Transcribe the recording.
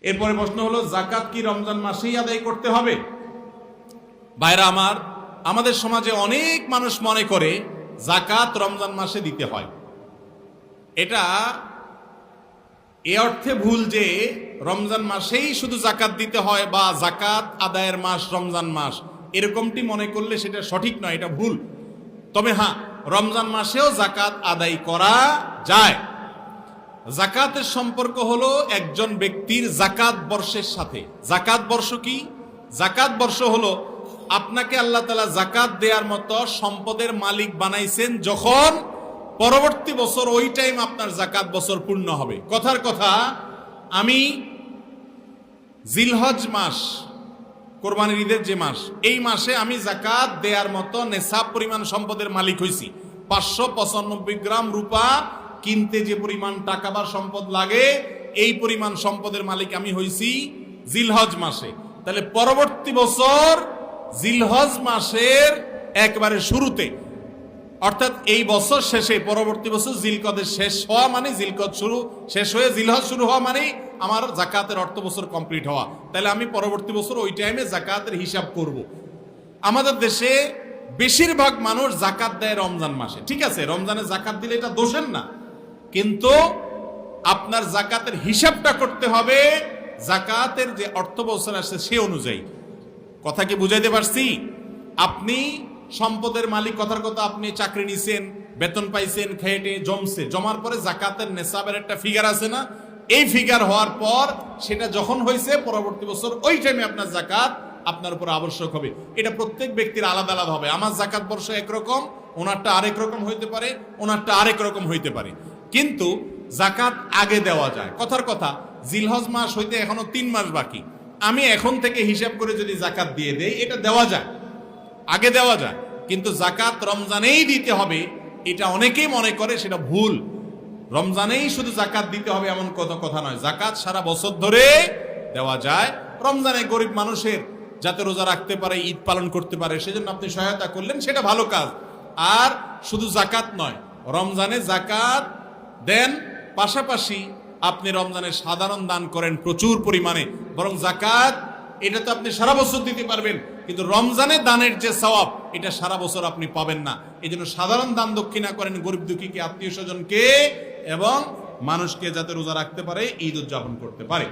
এরপরে প্রশ্ন হলো, যাকাত কি রমজান মাসেই আদায় করতে হবে? ভাইরা আমার, আমাদের সমাজে অনেক মানুষ মনে করে যাকাত রমজান মাসে দিতে হয়। এটা এ অর্থে ভুল যে রমজান মাসেই শুধু যাকাত দিতে হয় বা যাকাত আদায়ের মাস রমজান মাস, এরকমটি মনে করলে সেটা সঠিক নয়, এটা ভুল। তবে হ্যাঁ, রমজান মাসেও যাকাত আদায় করা যায়। যাকাতের সম্পর্ক হলো একজন ব্যক্তির যাকাত বর্ষের সাথে। যাকাত বর্ষ কি? যাকাত বর্ষ হলো আপনাকে আল্লাহ তাআলা যাকাত দেওয়ার মতো সম্পদের মালিক বানাইছেন যখন পরবর্তী বছর ওই টাইম আপনার যাকাত বছর পূর্ণ হবে। কথার কথা, আমি জিলহজ মাস, কোরবানির ঈদের যে মাস, এই মাসে আমি যাকাত দেওয়ার মতো নেশাব পরিমাণ সম্পদের মালিক হইছি। 595 গ্রাম রূপা কিনতে যে পরিমাণ টাকা বা সম্পদ লাগে, এই পরিমাণ সম্পদের মালিক আমি হইছি জিলহজ মাসে। তাহলে পরবর্তী বছর জিলহজ মাসের একবারে শুরুতে, অর্থাৎ এই বছর শেষে পরবর্তী বছর জিলকদের শেষ হওয়া মানে জিলকদ শুরু, শেষ হয়ে জিলহজ শুরু হওয়া মানে আমার যাকাতের অর্থ বছর কমপ্লিট হওয়া। তাহলে আমি পরবর্তী বছর ওই টাইমে যাকাতের হিসাব করব। আমাদের দেশে বেশিরভাগ মানুষ যাকাত দেয় রমজান মাসে। ঠিক আছে, রমজানে যাকাত দিলে এটা দোষের না, কিন্তু আপনার যাকাতের হিসাবটা করতে হবে যাকাতের যে অর্থ বছর আসছে সে অনুযায়ী। কথা কি বুঝাইতে পারছি? আপনি সম্পদের মালিক, কথার কথা, আপনি চাকরি নিছেন, বেতন পাইছেন, খেটে জমছে, জমার পরে যাকাতের নেশাবের একটা ফিগার আছে না, এই ফিগার হওয়ার পর সেটা যখন হয়েছে পরবর্তী বছর ওই টাইমে আপনার যাকাত আপনার উপর আবশ্যক হবে। এটা প্রত্যেক ব্যক্তির আলাদা আলাদা হবে। আমার যাকাত বর্ষ একরকম, ওনারটা আরেক রকম হইতে পারে, ওনারটা আরেক রকম হইতে পারে, কিন্তু যাকাত আগে দেওয়া যায়। কথার কথা, জিলহজ মাস হইতে এখনো 3 মাস বাকি, আমি এখন থেকে হিসাব করে যদি যাকাত দিয়ে দেই, এটা দেওয়া যায়, আগে দেওয়া যায়। কিন্তু যাকাত রমজানেই দিতে হবে, এটা অনেকেই মনে করে, সেটা ভুল। রমজানেই শুধু যাকাত দিতে হবে এমন কথা নয়, যাকাত সারা বছর ধরে দেওয়া যায়। রমজানে গরিব মানুষের যাতে রোজা রাখতে পারে, ঈদ পালন করতে পারে, সেজন্য আপনি সহায়তা করলেন, সেটা ভালো কাজ। আর শুধু যাকাত নয়, রমজানে যাকাত দেন, পাশাপাশি আপনি রমজানে সাধারণ দান করেন প্রচুর পরিমাণে। বরং যাকাত এটা তো আপনি সারা বছর দিতে পারবেন, কিন্তু রমজানে দানের যে সওয়াব, এটা সারা বছর আপনি পাবেন না। এই জন্য সাধারণ দান দক্ষিণা করেন গরিব দুঃখীকে, আত্মীয় স্বজনকে, এবং মানুষকে যাতে রোজা রাখতে পারে, ঈদ উদযাপন করতে পারে।